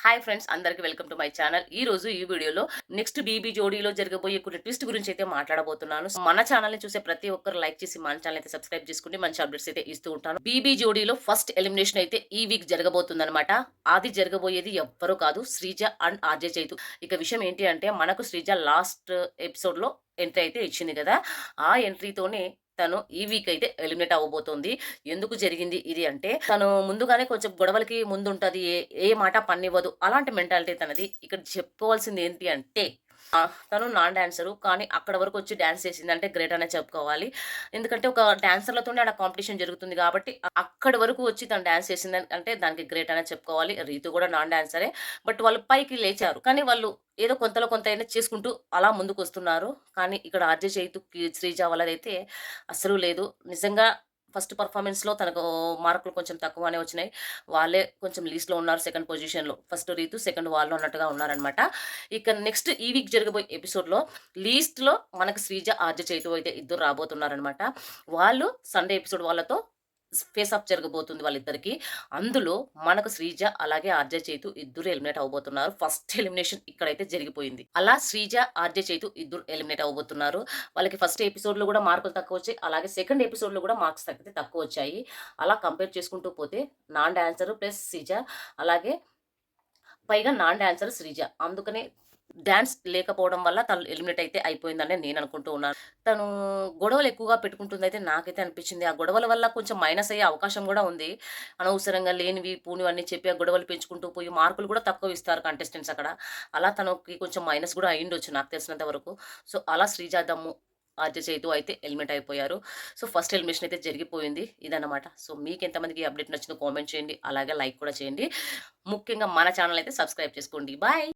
Hi friends, అందరికి welcome to my channel. ఈ రోజు ఈ వీడియోలో నెక్స్ట్ బీబీ జోడీలో జరగబోయే కొన్ని ట్విస్ట్ గురించి అయితే మాట్లాడబోతున్నాను. మన ఛానల్ ని చూసే ప్రతి ఒక్కరు లైక్ చేసి మన ఛానల్ అయితే సబ్స్క్రైబ్ చేసుకుని మంచి అప్డేట్స్ అయితే ఇస్తూ ఉంటాను. బీబీ జోడీలో ఫస్ట్ ఎలిమినేషన్ అయితే ఈ వీక్ జరగబోతుంది అనమాట. అది జరగబోయేది ఎవ్వరూ కాదు, శ్రీజ అండ్ ఆర్జే చైతు. ఇక విషయం ఏంటి అంటే, మనకు శ్రీజ లాస్ట్ ఎపిసోడ్ లో ఎంట్రీ అయితే ఇచ్చింది కదా. ఆ ఎంట్రీతోనే తను ఈ వీక్ అయితే ఎలిమినేట్ అవ్వబోతోంది. ఎందుకు జరిగింది ఇది అంటే, తను ముందుగానే కొంచెం గొడవలకి ముందుంటది. ఏ ఏ మాట పన్నివ్వదు. అలాంటి మెంటాలిటీ తనది. ఇక్కడ చెప్పుకోవాల్సింది ఏంటి అంటే, తను నాన్ డాన్సరు. కానీ అక్కడ వరకు వచ్చి డాన్స్ చేసింది అంటే గ్రేట్ అనే చెప్పుకోవాలి. ఎందుకంటే ఒక డాన్సర్‌లతోనే ఆడ కాంపిటీషన్ జరుగుతుంది కాబట్టి, అక్కడి వరకు వచ్చి తను డాన్స్ చేసింది అంటే దానికి గ్రేట్ అనే చెప్పుకోవాలి. రీతు కూడా నాన్ డాన్సరే. బట్ వాళ్ళు పైకి లేచారు. కానీ వాళ్ళు ఏదో కొంతలో కొంత అయినా చేసుకుంటూ అలా ముందుకొస్తున్నారు. కానీ ఇక్కడ 'ఆర్జే చైతుకి', 'శ్రీజ' వాళ్ళదైతే అస్సలు లేదు. నిజంగా ఫస్ట్ పెర్ఫార్మన్స్‌లో తనకు మార్కులు కొంచెం తక్కువనే వచ్చినాయి. వాళ్ళే కొంచెం లీస్ట్‌లో ఉన్నారు, సెకండ్ పొజిషన్‌లో. ఫస్ట్ రీతు, సెకండ్ వాళ్ళు అన్నట్టుగా ఉన్నారనమాట. ఇక నెక్స్ట్ ఈ వీక్ జరగబోయే ఎపిసోడ్‌లో లీస్ట్‌లో మనకు 'శ్రీజ', 'ఆర్జే చైతు' అయితే ఇద్దరు రాబోతున్నారనమాట. వాళ్ళు సండే ఎపిసోడ్ వాళ్ళతో ఫేస్ ఆఫ్ జరగబోతుంది వాళ్ళిద్దరికీ. అందులో మనకు 'శ్రీజ' అలాగే 'ఆర్జే చైతు' ఇద్దరు ఎలిమినేట్ అవ్వబోతున్నారు. ఫస్ట్ ఎలిమినేషన్ ఇక్కడైతే జరిగిపోయింది. అలా 'శ్రీజ', 'ఆర్జే చైతు' ఇద్దరు ఎలిమినేట్ అవ్వబోతున్నారు. వాళ్ళకి ఫస్ట్ ఎపిసోడ్‌లో కూడా మార్కులు తక్కువొచ్చాయి. అలాగే సెకండ్ ఎపిసోడ్‌లో కూడా మార్క్స్ తగ్గితే తక్కువొచ్చాయి. అలా కంపేర్ చేసుకుంటూ పోతే నాన్ డాన్సర్ ప్లస్ 'శ్రీజ', అలాగే పైగా నాన్ డాన్సర్ 'శ్రీజ'. అందుకనే డాన్స్ లేకపోవడం వల్ల తను ఎలిమినేట్ అయితే అయిపోయిందని నేను అనుకుంటూ ఉన్నాను. తను గొడవలు ఎక్కువగా పెట్టుకుంటుందయితే నాకైతే అనిపించింది. ఆ గొడవల వల్ల కొంచెం మైనస్ అయ్యే అవకాశం కూడా ఉంది. అనవసరంగా లేనివి, పూనివన్నీ చెప్పి ఆ గొడవలు పెంచుకుంటూ పోయి మార్కులు కూడా తక్కువ ఇస్తారు కంటెస్టెంట్స్ అక్కడ. అలా తనకి కొంచెం మైనస్ కూడా అయ్యుండొచ్చు నాకు తెలిసినంత వరకు. సో, అలా 'శ్రీజ దమ్ము', 'ఆర్జే చైతు' అయితే ఎలిమినేట్ అయిపోయారు. సో, ఫస్ట్ ఎలిమినేషన్ అయితే జరిగిపోయింది. ఇదన్నమాట. సో, మీకెంతమందికి ఈ అప్డేట్ నచ్చిందో కామెంట్ చేయండి. అలాగే లైక్ కూడా చేయండి. ముఖ్యంగా మన ఛానల్ అయితే సబ్స్క్రైబ్ చేసుకోండి. బాయ్.